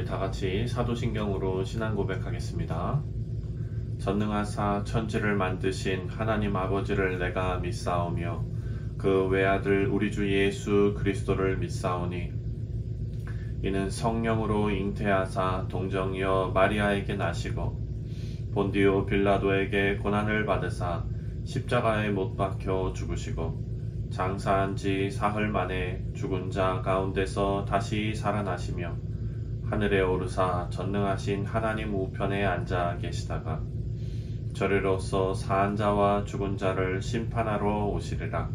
다 같이 사도신경으로 신앙 고백하겠습니다. 전능하사 천지를 만드신 하나님 아버지를 내가 믿사오며 그 외아들 우리 주 예수 그리스도를 믿사오니 이는 성령으로 잉태하사 동정이여 마리아에게 나시고 본디오 빌라도에게 고난을 받으사 십자가에 못 박혀 죽으시고 장사한 지 사흘 만에 죽은 자 가운데서 다시 살아나시며 하늘에 오르사 전능하신 하나님 우편에 앉아 계시다가 저리로서 사한 자와 죽은 자를 심판하러 오시리라.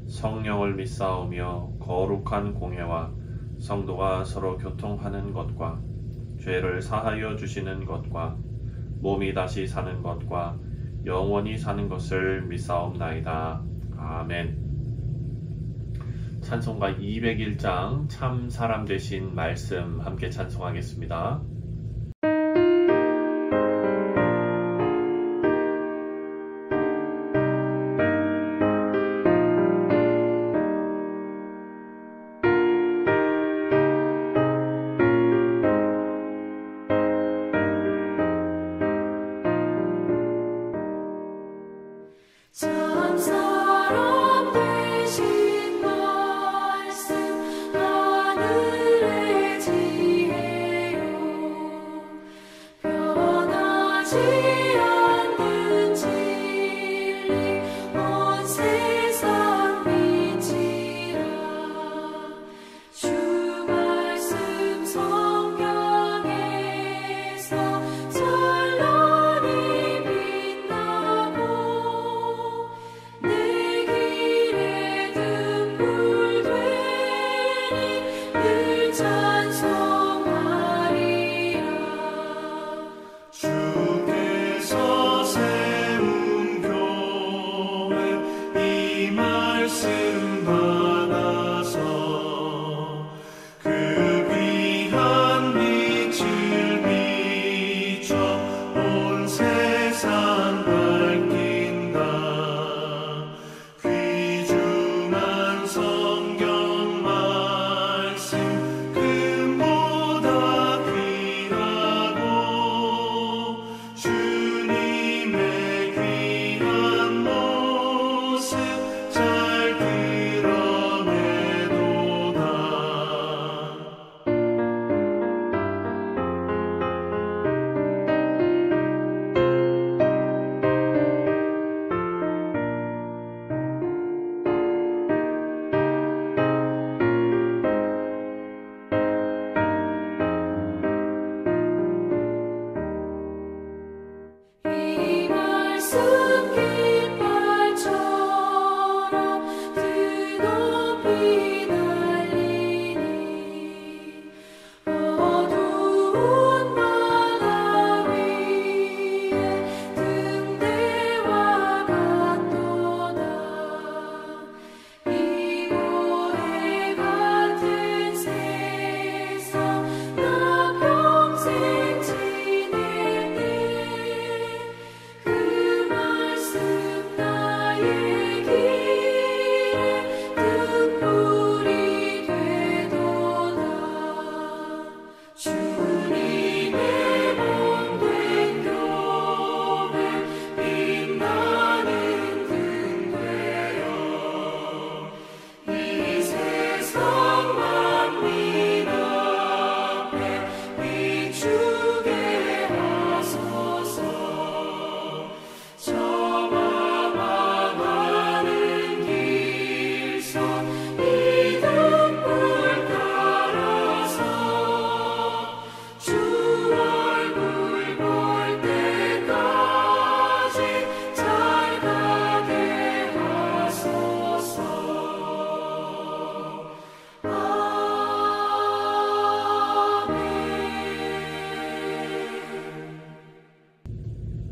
성령을 믿사오며 거룩한 공회와 성도가 서로 교통하는 것과 죄를 사하여 주시는 것과 몸이 다시 사는 것과 영원히 사는 것을 믿사옵나이다. 아멘. 찬송가 201장 참 사람 되신 말씀 함께 찬송하겠습니다.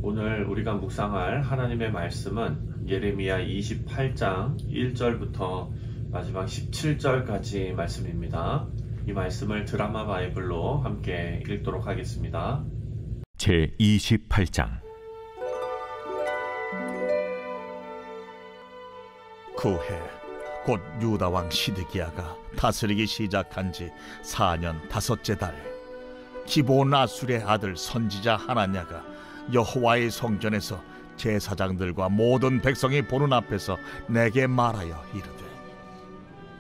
오늘 우리가 묵상할 하나님의 말씀은 예레미야 28장 1절부터 마지막 17절까지 말씀입니다. 이 말씀을 드라마 바이블로 함께 읽도록 하겠습니다. 제28장 그 해 곧 유다 왕 시드기야가 다스리기 시작한 지 4년 5째 달 기본 아술의 아들 선지자 하나냐가 여호와의 성전에서 제사장들과 모든 백성이 보는 앞에서 내게 말하여 이르되,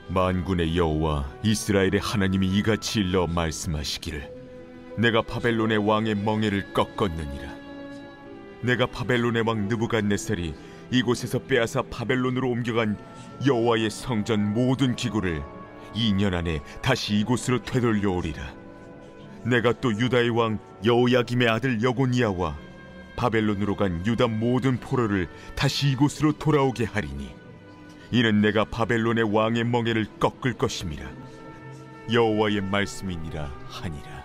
만군의 여호와 이스라엘의 하나님이 이같이 일러 말씀하시기를 내가 바벨론의 왕의 멍에를 꺾었느니라. 내가 바벨론의 왕 느부갓네살이 이곳에서 빼앗아 바벨론으로 옮겨간 여호와의 성전 모든 기구를 2년 안에 다시 이곳으로 되돌려오리라. 내가 또 유다의 왕 여호야김의 아들 여고니아와 바벨론으로 간 유다 모든 포로를 다시 이곳으로 돌아오게 하리니 이는 내가 바벨론의 왕의 멍에를 꺾을 것임이라. 여호와의 말씀이니라 하니라.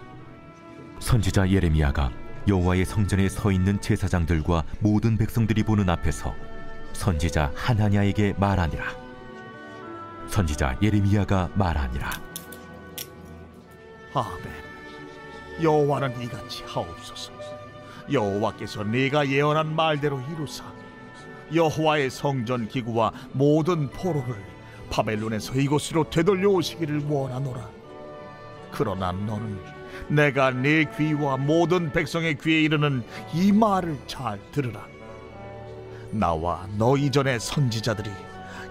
선지자 예레미야가 여호와의 성전에 서 있는 제사장들과 모든 백성들이 보는 앞에서 선지자 하나냐에게 말하니라. 선지자 예레미야가 말하니라. 아멘. 여호와는 이같이 하옵소서. 여호와께서 네가 예언한 말대로 이루사 여호와의 성전 기구와 모든 포로를 바벨론에서 이곳으로 되돌려 오시기를 원하노라. 그러나 너는 내가 네 귀와 모든 백성의 귀에 이르는 이 말을 잘 들으라. 나와 너 이전의 선지자들이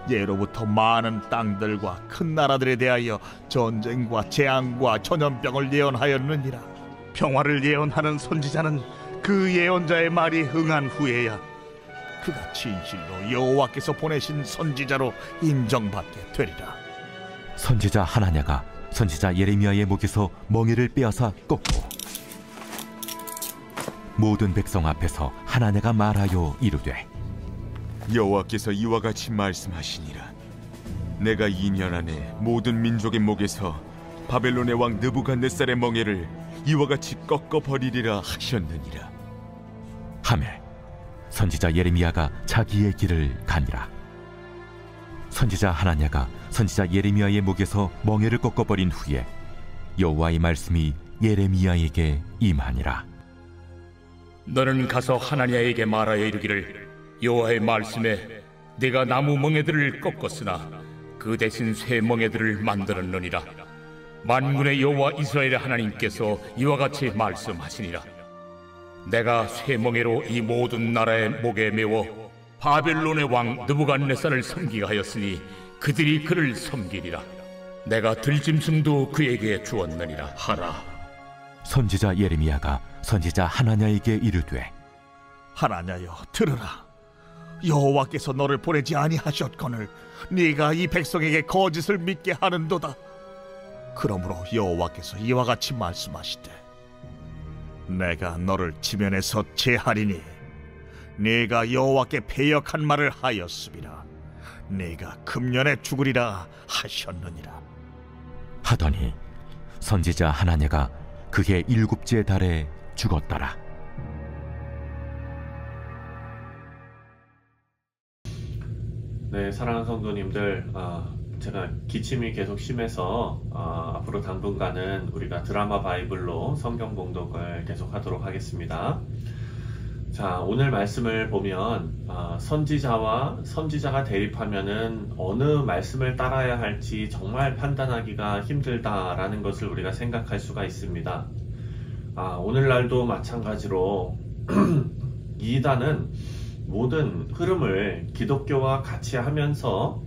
예로부터 많은 땅들과 큰 나라들에 대하여 전쟁과 재앙과 전염병을 예언하였느니라. 평화를 예언하는 선지자는 그 예언자의 말이 응한 후에야 그가 진실로 여호와께서 보내신 선지자로 인정받게 되리라. 선지자 하나냐가 선지자 예레미야의 목에서 멍에를 빼앗아 꺾고 모든 백성 앞에서 하나냐가 말하여 이르되, 여호와께서 이와 같이 말씀하시니라. 내가 2년 안에 모든 민족의 목에서 바벨론의 왕 느부갓네살의 멍에를 이와 같이 꺾어버리리라 하셨느니라. 하매 선지자 예레미야가 자기의 길을 가니라. 선지자 하나냐가 선지자 예레미야의 목에서 멍에를 꺾어버린 후에 여호와의 말씀이 예레미야에게 임하니라. 너는 가서 하나냐에게 말하여 이르기를, 여호와의 말씀에 내가 나무 멍에들을 꺾었으나 그 대신 새 멍에들을 만들었느니라. 만군의 여호와 이스라엘의 하나님께서 이와 같이 말씀하시니라. 내가 새 멍에로 이 모든 나라의 목에 메워 바벨론의 왕 느부갓네살을 섬기게 하였으니 그들이 그를 섬기리라. 내가 들짐승도 그에게 주었느니라 하라. 선지자 예레미야가 선지자 하나냐에게 이르되, 하나냐여 들으라. 여호와께서 너를 보내지 아니하셨거늘 네가 이 백성에게 거짓을 믿게 하는도다. 그러므로 여호와께서 이와 같이 말씀하시되, 내가 너를 지면에서 제하리니 네가 여호와께 패역한 말을 하였음이라. 네가 금년에 죽으리라 하셨느니라. 하더니 선지자 하나냐가 그해 7째 달에 죽었더라. 네, 사랑하는 성도님들, 제가 기침이 계속 심해서 앞으로 당분간은 우리가 드라마 바이블로 성경 봉독을 계속 하도록 하겠습니다. 자, 오늘 말씀을 보면 선지자와 선지자가 대립하면은 어느 말씀을 따라야 할지 정말 판단하기가 힘들다라는 것을 우리가 생각할 수가 있습니다. 오늘날도 마찬가지로 이단은 모든 흐름을 기독교와 같이 하면서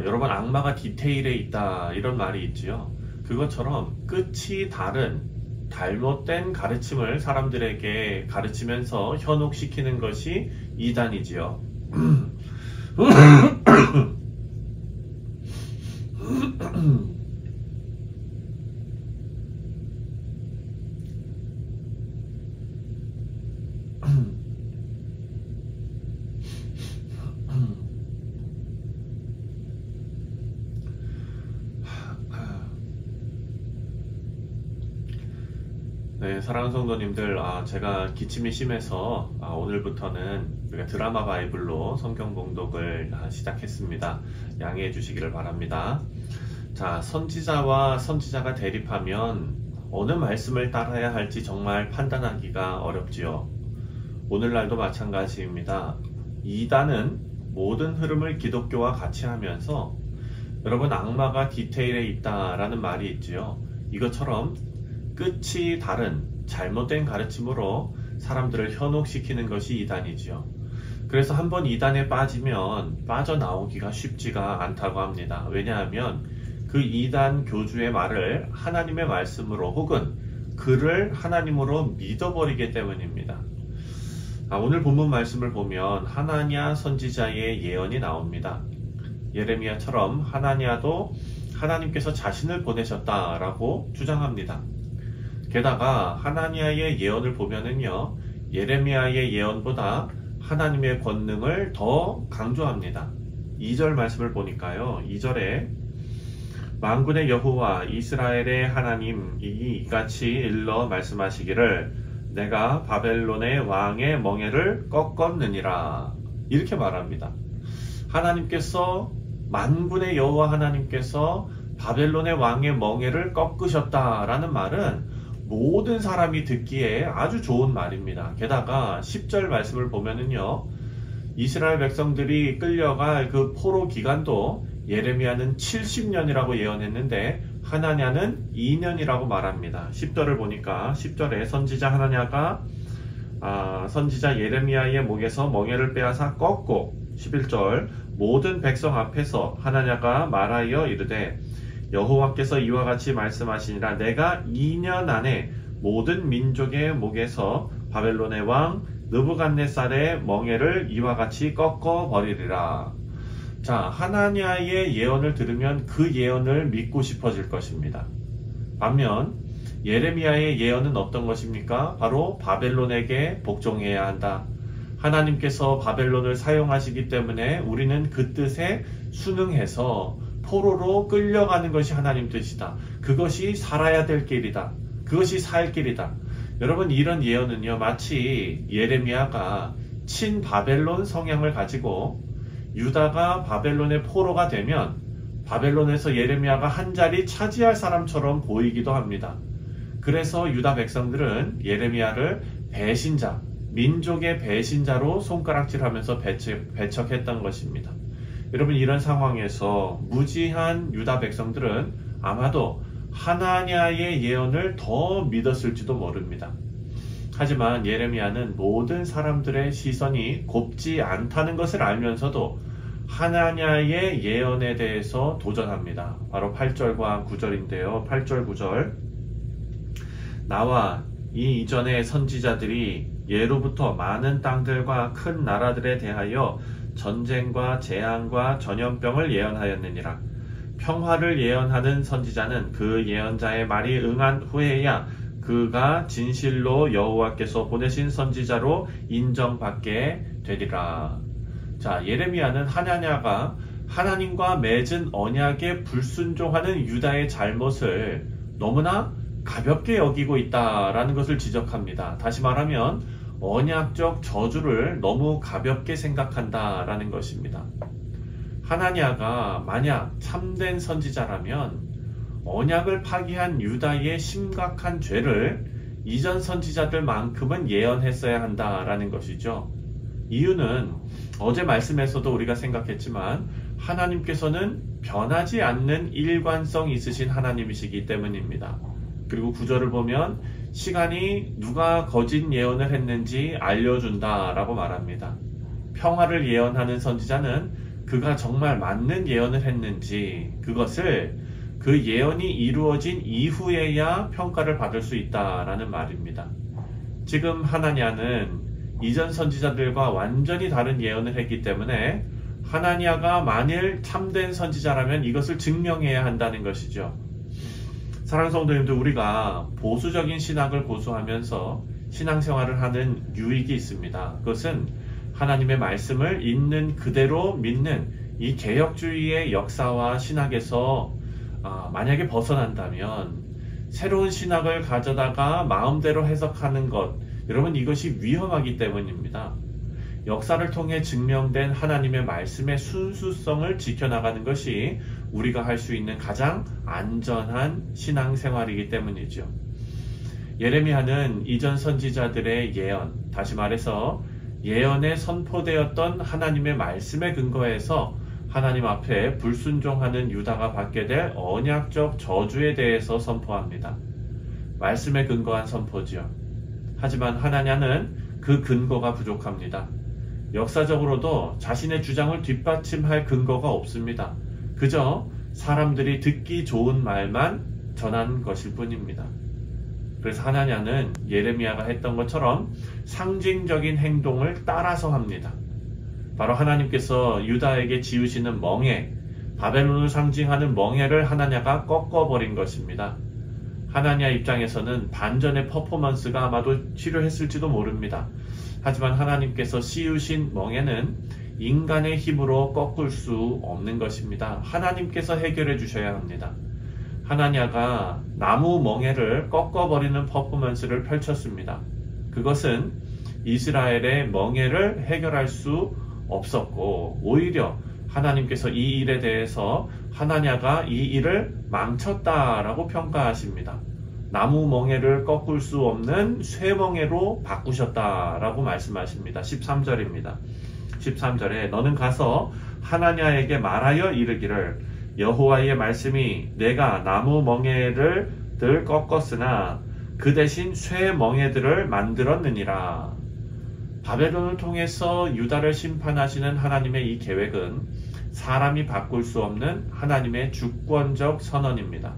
여러분 악마가 디테일에 있다 이런 말이 있지요. 그것처럼 끝이 다른 잘못된 가르침을 사람들에게 가르치면서 현혹시키는 것이 이단이지요. 네, 사랑하는 성도님들, 제가 기침이 심해서 오늘부터는 우리가 드라마 바이블로 성경 봉독을 시작했습니다. 양해해 주시기를 바랍니다. 자, 선지자와 선지자가 대립하면 어느 말씀을 따라야 할지 정말 판단하기가 어렵지요. 오늘날도 마찬가지입니다. 이단은 모든 흐름을 기독교와 같이 하면서 여러분 악마가 디테일에 있다라는 말이 있지요. 이것처럼 끝이 다른 잘못된 가르침으로 사람들을 현혹시키는 것이 이단이지요. 그래서 한번 이단에 빠지면 빠져나오기가 쉽지가 않다고 합니다. 왜냐하면 그 이단 교주의 말을 하나님의 말씀으로 혹은 그를 하나님으로 믿어버리기 때문입니다. 오늘 본문 말씀을 보면 하나냐 선지자의 예언이 나옵니다. 예레미야처럼 하나냐도 하나님께서 자신을 보내셨다라고 주장합니다. 게다가 하나냐의 예언을 보면은요, 예레미야의 예언보다 하나님의 권능을 더 강조합니다. 2절 말씀을 보니까요, 2절에 만군의 여호와 이스라엘의 하나님이 이같이 일러 말씀하시기를 내가 바벨론의 왕의 멍에를 꺾었느니라, 이렇게 말합니다. 하나님께서, 만군의 여호와 하나님께서 바벨론의 왕의 멍에를 꺾으셨다라는 말은 모든 사람이 듣기에 아주 좋은 말입니다. 게다가 10절 말씀을 보면은요, 이스라엘 백성들이 끌려갈 그 포로 기간도 예레미야는 70년이라고 예언했는데 하나냐는 2년이라고 말합니다. 10절을 보니까 10절에 선지자 하나냐가 선지자 예레미야의 목에서 멍에를 빼앗아 꺾고, 11절 모든 백성 앞에서 하나냐가 말하여 이르되 여호와께서 이와 같이 말씀하시니라 내가 2년 안에 모든 민족의 목에서 바벨론의 왕 느부갓네살의 멍에를 이와 같이 꺾어 버리리라. 자, 하나냐의 예언을 들으면 그 예언을 믿고 싶어질 것입니다. 반면 예레미야의 예언은 어떤 것입니까? 바로 바벨론에게 복종해야 한다. 하나님께서 바벨론을 사용하시기 때문에 우리는 그 뜻에 순응해서 포로로 끌려가는 것이 하나님 뜻이다. 그것이 살아야 될 길이다. 그것이 살 길이다. 여러분, 이런 예언은요, 마치 예레미야가 친바벨론 성향을 가지고 유다가 바벨론의 포로가 되면 바벨론에서 예레미야가 한 자리 차지할 사람처럼 보이기도 합니다. 그래서 유다 백성들은 예레미야를 배신자, 민족의 배신자로 손가락질하면서 배척했던 것입니다. 여러분, 이런 상황에서 무지한 유다 백성들은 아마도 하나냐의 예언을 더 믿었을지도 모릅니다. 하지만 예레미야는 모든 사람들의 시선이 곱지 않다는 것을 알면서도 하나냐의 예언에 대해서 도전합니다. 바로 8절과 9절인데요. 8절, 9절. 나와 이 이전의 선지자들이 예로부터 많은 땅들과 큰 나라들에 대하여 전쟁과 재앙과 전염병을 예언하였느니라. 평화를 예언하는 선지자는 그 예언자의 말이 응한 후에야 그가 진실로 여호와께서 보내신 선지자로 인정받게 되리라. 자, 예레미야는 하나냐가 하나님과 맺은 언약에 불순종하는 유다의 잘못을 너무나 가볍게 여기고 있다라는 것을 지적합니다. 다시 말하면 언약적 저주를 너무 가볍게 생각한다라는 것입니다. 하나냐가 만약 참된 선지자라면 언약을 파기한 유다의 심각한 죄를 이전 선지자들만큼은 예언했어야 한다라는 것이죠. 이유는 어제 말씀에서도 우리가 생각했지만 하나님께서는 변하지 않는 일관성 있으신 하나님이시기 때문입니다. 그리고 9절을 보면 시간이 누가 거짓 예언을 했는지 알려준다라고 말합니다. 평화를 예언하는 선지자는 그가 정말 맞는 예언을 했는지 그것을 그 예언이 이루어진 이후에야 평가를 받을 수 있다라는 말입니다. 지금 하나냐는 이전 선지자들과 완전히 다른 예언을 했기 때문에 하나냐가 만일 참된 선지자라면 이것을 증명해야 한다는 것이죠. 사랑하는 성도님들, 우리가 보수적인 신학을 고수하면서 신앙생활을 하는 유익이 있습니다. 그것은 하나님의 말씀을 있는 그대로 믿는 이 개혁주의의 역사와 신학에서 만약에 벗어난다면 새로운 신학을 가져다가 마음대로 해석하는 것, 여러분, 이것이 위험하기 때문입니다. 역사를 통해 증명된 하나님의 말씀의 순수성을 지켜나가는 것이 우리가 할 수 있는 가장 안전한 신앙생활이기 때문이죠. 예레미야는 이전 선지자들의 예언, 다시 말해서 예언에 선포되었던 하나님의 말씀에 근거해서 하나님 앞에 불순종하는 유다가 받게 될 언약적 저주에 대해서 선포합니다. 말씀에 근거한 선포지요. 하지만 하나냐는 그 근거가 부족합니다. 역사적으로도 자신의 주장을 뒷받침할 근거가 없습니다. 그저 사람들이 듣기 좋은 말만 전한 것일 뿐입니다. 그래서 하나냐는 예레미야가 했던 것처럼 상징적인 행동을 따라서 합니다. 바로 하나님께서 유다에게 지으시는 멍에, 바벨론을 상징하는 멍에를 하나냐가 꺾어버린 것입니다. 하나냐 입장에서는 반전의 퍼포먼스가 아마도 필요했을지도 모릅니다. 하지만 하나님께서 씌우신 멍에는 인간의 힘으로 꺾을 수 없는 것입니다. 하나님께서 해결해 주셔야 합니다. 하나냐가 나무 멍에를 꺾어버리는 퍼포먼스를 펼쳤습니다. 그것은 이스라엘의 멍에를 해결할 수 없었고, 오히려 하나님께서 이 일에 대해서 하나냐가 이 일을 망쳤다라고 평가하십니다. 나무 멍에를 꺾을 수 없는 쇠멍에로 바꾸셨다라고 말씀하십니다. 13절입니다. 13절에 너는 가서 하나냐에게 말하여 이르기를 여호와의 말씀이 내가 나무 멍에를 들 꺾었으나 그 대신 쇠멍에들을 만들었느니라. 바벨론을 통해서 유다를 심판하시는 하나님의 이 계획은 사람이 바꿀 수 없는 하나님의 주권적 선언입니다.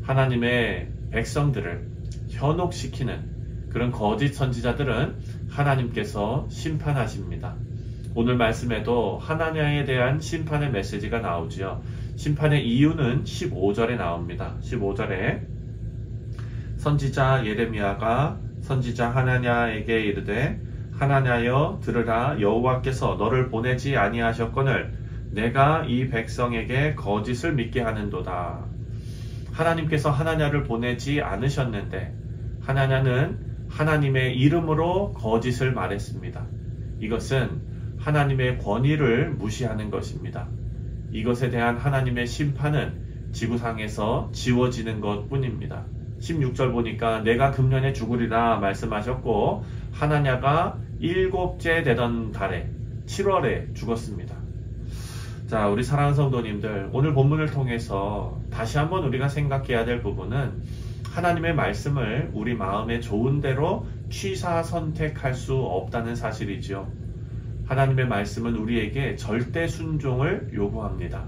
하나님의 백성들을 현혹시키는 그런 거짓 선지자들은 하나님께서 심판하십니다. 오늘 말씀에도 하나냐에 대한 심판의 메시지가 나오지요. 심판의 이유는 15절에 나옵니다. 15절에 선지자 예레미야가 선지자 하나냐에게 이르되 하나냐여 들으라 여호와께서 너를 보내지 아니하셨거늘 내가 이 백성에게 거짓을 믿게 하는도다. 하나님께서 하나냐를 보내지 않으셨는데 하나냐는 하나님의 이름으로 거짓을 말했습니다. 이것은 하나님의 권위를 무시하는 것입니다. 이것에 대한 하나님의 심판은 지구상에서 지워지는 것뿐입니다. 16절 보니까 내가 금년에 죽으리라 말씀하셨고 하나냐가 7째 되던 달에 7월에 죽었습니다. 자, 우리 사랑하는 성도님들, 오늘 본문을 통해서 다시 한번 우리가 생각해야 될 부분은 하나님의 말씀을 우리 마음에 좋은 대로 취사 선택할 수 없다는 사실이지요. 하나님의 말씀은 우리에게 절대 순종을 요구합니다.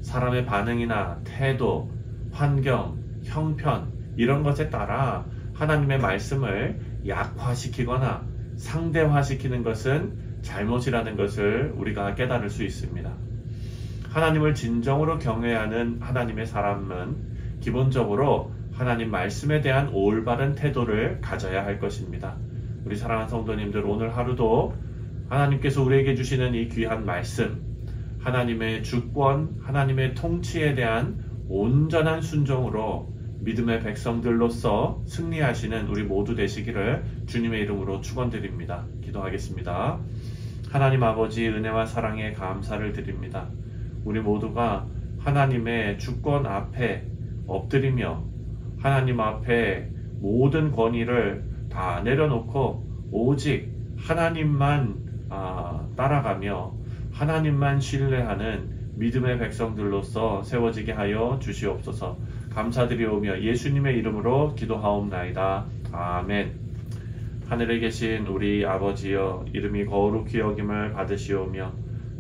사람의 반응이나 태도, 환경, 형편 이런 것에 따라 하나님의 말씀을 약화시키거나 상대화시키는 것은 잘못이라는 것을 우리가 깨달을 수 있습니다. 하나님을 진정으로 경외하는 하나님의 사람은 기본적으로 하나님 말씀에 대한 올바른 태도를 가져야 할 것입니다. 우리 사랑하는 성도님들, 오늘 하루도 하나님께서 우리에게 주시는 이 귀한 말씀, 하나님의 주권, 하나님의 통치에 대한 온전한 순종으로 믿음의 백성들로서 승리하시는 우리 모두 되시기를 주님의 이름으로 축원드립니다. 기도하겠습니다. 하나님 아버지 은혜와 사랑에 감사를 드립니다. 우리 모두가 하나님의 주권 앞에 엎드리며 하나님 앞에 모든 권위를 다 내려놓고 오직 하나님만 따라가며 하나님만 신뢰하는 믿음의 백성들로서 세워지게 하여 주시옵소서. 감사드리오며 예수님의 이름으로 기도하옵나이다. 아멘. 하늘에 계신 우리 아버지여, 이름이 거룩히 여김을 받으시오며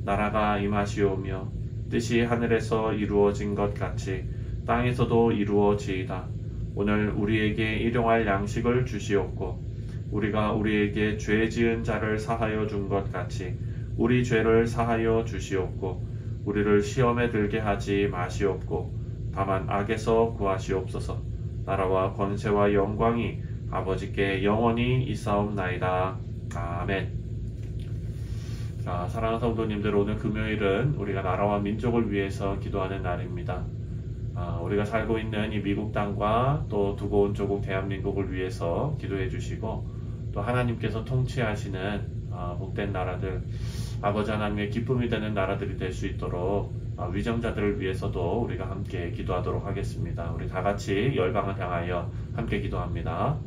나라가 임하시오며 뜻이 하늘에서 이루어진 것 같이 땅에서도 이루어지이다. 오늘 우리에게 일용할 양식을 주시옵고 우리가 우리에게 죄 지은 자를 사하여 준 것 같이 우리 죄를 사하여 주시옵고 우리를 시험에 들게 하지 마시옵고 다만 악에서 구하시옵소서. 나라와 권세와 영광이 아버지께 영원히 있사옵나이다. 아멘. 자, 사랑하는 성도님들, 오늘 금요일은 우리가 나라와 민족을 위해서 기도하는 날입니다. 우리가 살고 있는 이 미국 땅과 또 두고 온 조국 대한민국을 위해서 기도해 주시고 또 하나님께서 통치하시는 복된 나라들, 아버지 하나님의 기쁨이 되는 나라들이 될 수 있도록 위정자들을 위해서도 우리가 함께 기도하도록 하겠습니다. 우리 다 같이 열방을 향하여 함께 기도합니다.